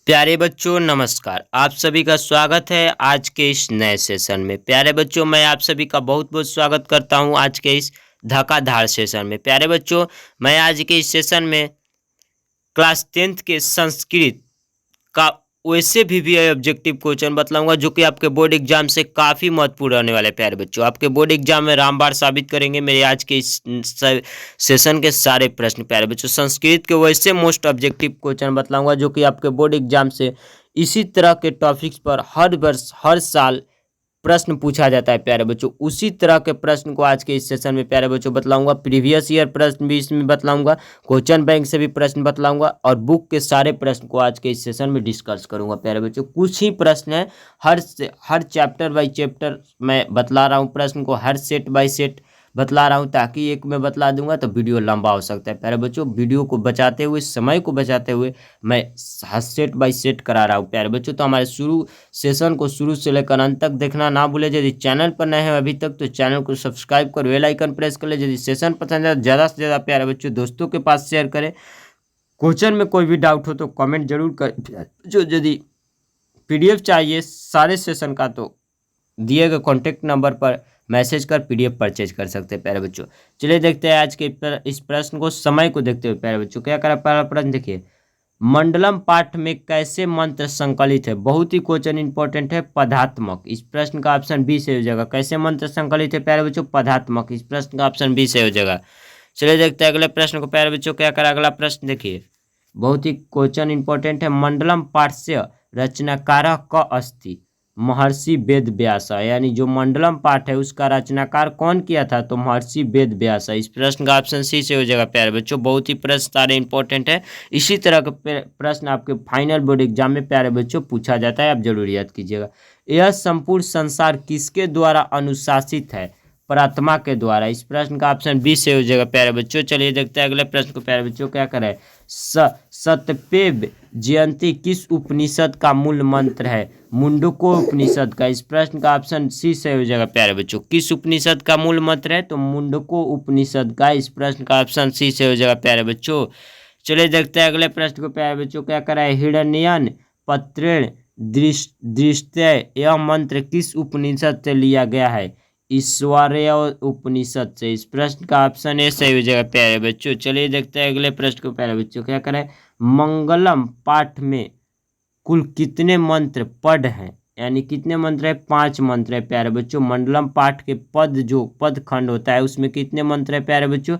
प्यारे बच्चों नमस्कार। आप सभी का स्वागत है आज के इस नए सेशन में। प्यारे बच्चों मैं आप सभी का बहुत बहुत स्वागत करता हूं आज के इस धक्काधार सेशन में। प्यारे बच्चों मैं आज के इस सेशन में क्लास 10th के संस्कृत का वैसे भी ऑब्जेक्टिव क्वेश्चन बतलाऊंगा जो कि आपके बोर्ड एग्जाम से काफ़ी महत्वपूर्ण रहने वाले। प्यारे बच्चों आपके बोर्ड एग्जाम में रामबाण साबित करेंगे मेरे आज के इस सेशन के सारे प्रश्न। प्यारे बच्चों संस्कृत के वैसे मोस्ट ऑब्जेक्टिव क्वेश्चन बतलाऊंगा जो कि आपके बोर्ड एग्जाम से इसी तरह के टॉपिक्स पर हर वर्ष हर साल प्रश्न पूछा जाता है। प्यारे बच्चों उसी तरह के प्रश्न को आज के इस सेशन में प्यारे बच्चों बतलाऊंगा। प्रीवियस ईयर प्रश्न भी इसमें बतलाऊंगा, क्वेश्चन बैंक से भी प्रश्न बतलाऊंगा और बुक के सारे प्रश्न को आज के इस सेशन में डिस्कस करूंगा। प्यारे बच्चों कुछ ही प्रश्न है, हर चैप्टर बाय चैप्टर मैं बतला रहा हूँ, प्रश्न को हर सेट बाय सेट बतला रहा हूँ ताकि एक में बतला दूंगा तो वीडियो लंबा हो सकता है। प्यारे बच्चों वीडियो को बचाते हुए, समय को बचाते हुए मैं सेट बाय सेट करा रहा हूँ। प्यारे बच्चों तो हमारे सेशन को शुरू से लेकर अंत तक देखना ना भूले। यदि चैनल पर नए हैं अभी तक तो चैनल को सब्सक्राइब कर बेल आइकन प्रेस कर ले। यदि सेशन पसंद है ज़्यादा से ज़्यादा प्यारे बच्चों दोस्तों के पास शेयर करें। क्वेश्चन में कोई भी डाउट हो तो कमेंट जरूर कर। जो यदि PDF चाहिए सारे सेशन का तो दिए गए कॉन्टैक्ट नंबर पर मैसेज कर PDF परचेज कर सकते हैं। प्यारे बच्चों चलिए देखते हैं आज के इस प्रश्न को, समय को देखते हुए। प्यारे बच्चों क्या करा पहला प्रश्न देखिए, मंडलम पाठ में कैसे मंत्र संकलित है। बहुत ही क्वेश्चन इंपॉर्टेंट है, पदात्मक। इस प्रश्न का ऑप्शन बी से हो जाएगा। कैसे मंत्र संकलित है प्यारे बच्चों, पदात्मक। इस प्रश्न का ऑप्शन बी से हो जाएगा। चलिए देखते हैं अगले प्रश्न को। प्यारे बच्चों क्या करा अगला प्रश्न देखिए, बहुत ही क्वेश्चन इंपॉर्टेंट है। मंडलम पाठ से रचनाकार क अस्ति महर्षि वेद व्यास, यानी जो मंडलम पाठ है उसका रचनाकार कौन किया था तो महर्षि वेद व्यास। इस प्रश्न का ऑप्शन सी से हो जाएगा। प्यारे बच्चों बहुत ही प्रश्न सारे इंपॉर्टेंट है, इसी तरह के प्रश्न आपके फाइनल बोर्ड एग्जाम में प्यारे बच्चों पूछा जाता है, आप जरूर याद कीजिएगा। यह संपूर्ण संसार किसके द्वारा अनुशासित है, प्रात्मा के द्वारा। इस प्रश्न का ऑप्शन बी से हो जाएगा। प्यारे बच्चों चलिए देखते हैं अगले प्रश्न को। प्यारे बच्चों क्या करें, सतपेव जयंती किस उपनिषद का मूल मंत्र है, मुंडको उपनिषद का। इस प्रश्न का ऑप्शन सी से हो जाएगा। प्यारे बच्चों किस उपनिषद का मूल मंत्र है तो मुंडको उपनिषद का। इस प्रश्न का ऑप्शन सी से हो जाएगा। प्यारे बच्चों चलिए देखते हैं अगले प्रश्न को। प्यारे बच्चों क्या करा है, हिरण्यन पत्रेण दृष्टय यह मंत्र किस उपनिषद से लिया गया है, ईश्वरीय उपनिषद से। इस प्रश्न का ऑप्शन ए सही हो जाएगा। प्यारे बच्चों चलिए देखते हैं अगले प्रश्न को। प्यारे बच्चों क्या करें, मंगलम पाठ में कुल कितने मंत्र पद हैं, यानी कितने मंत्र है, 5 मंत्र है। प्यारे बच्चों मंडलम पाठ के पद जो पद खंड होता है उसमें कितने मंत्र है प्यारे बच्चों,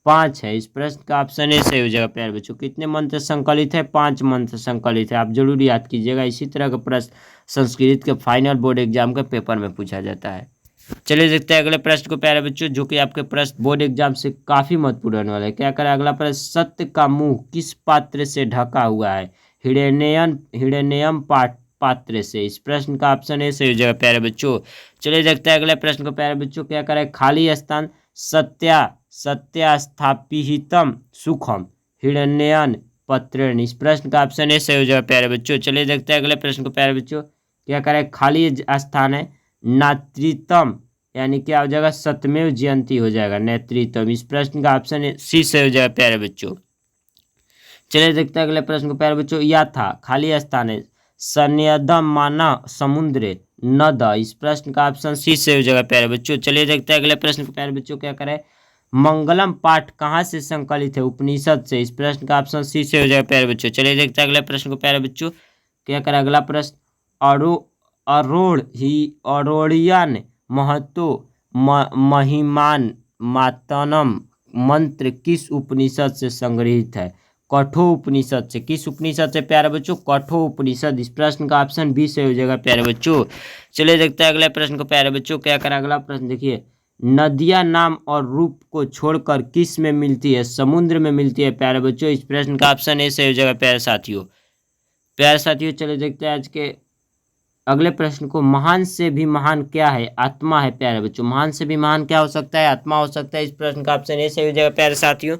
5 है। इस प्रश्न का ऑप्शन ए सही हो जाएगा। प्यारे बच्चों कितने मंत्र संकलित है, 5 मंत्र संकलित है, आप जरूर याद कीजिएगा। इसी तरह का प्रश्न संस्कृत के फाइनल बोर्ड एग्जाम के पेपर में पूछा जाता है। चलिए देखते हैं अगले प्रश्न को प्यारे बच्चों, जो कि आपके प्रश्न बोर्ड एग्जाम से काफी महत्वपूर्ण रहने वाला है। क्या करें अगला प्रश्न, सत्य का मुंह किस पात्र से ढका हुआ है, हिरण्यम पात्र से। इस प्रश्न का ऑप्शन ए से हो जाएगा। प्यारे बच्चों चलिए देखते हैं अगले प्रश्न को। प्यारे बच्चों क्या करें, खाली स्थान सत्यास्थापिहितम सुखम हिरण्यन पत्रेण। इस प्रश्न का ऑप्शन ए से हो जाएगा। प्यारे बच्चों चलिए देखते हैं अगले प्रश्न को। प्यारे बच्चों क्या करें, खाली स्थान है नात्रितम, यानी क्या हो जाएगा, सत्यमेव जयंती हो जाएगा, नेतृत्व। इस प्रश्न का ऑप्शन सी से हो जाएगा। प्यारे बच्चों चलिए देखते हैं अगले प्रश्न को। प्यारे बच्चों या था खाली स्थान है सन्यदम माना समुद्र नद। इस प्रश्न का ऑप्शन सी से हो जाएगा। प्यारे बच्चों चलिए देखते हैं अगले प्रश्न को। प्यारे बच्चों क्या करें, मंगलम पाठ कहाँ से संकलित है, उपनिषद से। इस प्रश्न का ऑप्शन सी से हो जाएगा। प्यारे बच्चों चलिए देखते हैं अगले प्रश्न को। प्यारे बच्चों क्या करें अगला प्रश्न, अरोड़ियन महतो महिमान मातनम मंत्र किस उपनिषद से संग्रहित है, कठो उपनिषद से। किस उपनिषद से प्यारे बच्चों, कठो उपनिषद। इस प्रश्न का ऑप्शन बी से हो जाएगा। प्यारे बच्चों चलिए देखते हैं अगले प्रश्न को। प्यारे बच्चों क्या करें अगला प्रश्न देखिए, नदियां नाम और रूप को छोड़कर किस में मिलती है, समुद्र में मिलती है। प्यारे बच्चों इस प्रश्न का ऑप्शन ए से हो जाएगा। प्यारे साथियों चलिए देखते हैं आज के अगले प्रश्न को, महान से भी महान क्या है, आत्मा है। प्यारे बच्चों महान से भी महान क्या हो सकता है, आत्मा हो सकता है। इस प्रश्न का ऑप्शन ए सही हो जाएगा। प्यारे साथियों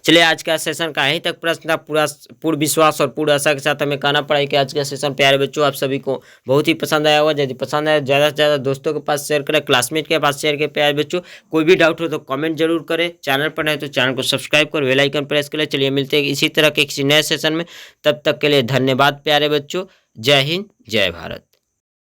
चलिए आज का सेशन का यहीं तक प्रश्न था। पूर्ण विश्वास और पूर्ण आशा के साथ हमें कहना पड़ा कि आज का सेशन प्यारे बच्चों आप सभी को बहुत ही पसंद आया होगा। यदि पसंद आया ज़्यादा से ज़्यादा दोस्तों के पास शेयर करें, क्लासमेट के पास शेयर करें। प्यारे बच्चों कोई भी डाउट हो तो कमेंट जरूर करें। चैनल पर नए तो चैनल को सब्सक्राइब कर बेल आइकन प्रेस करें। चलिए मिलते हैं इसी तरह के किसी नए सेशन में, तब तक के लिए धन्यवाद प्यारे बच्चों। जय हिंद, जय भारत।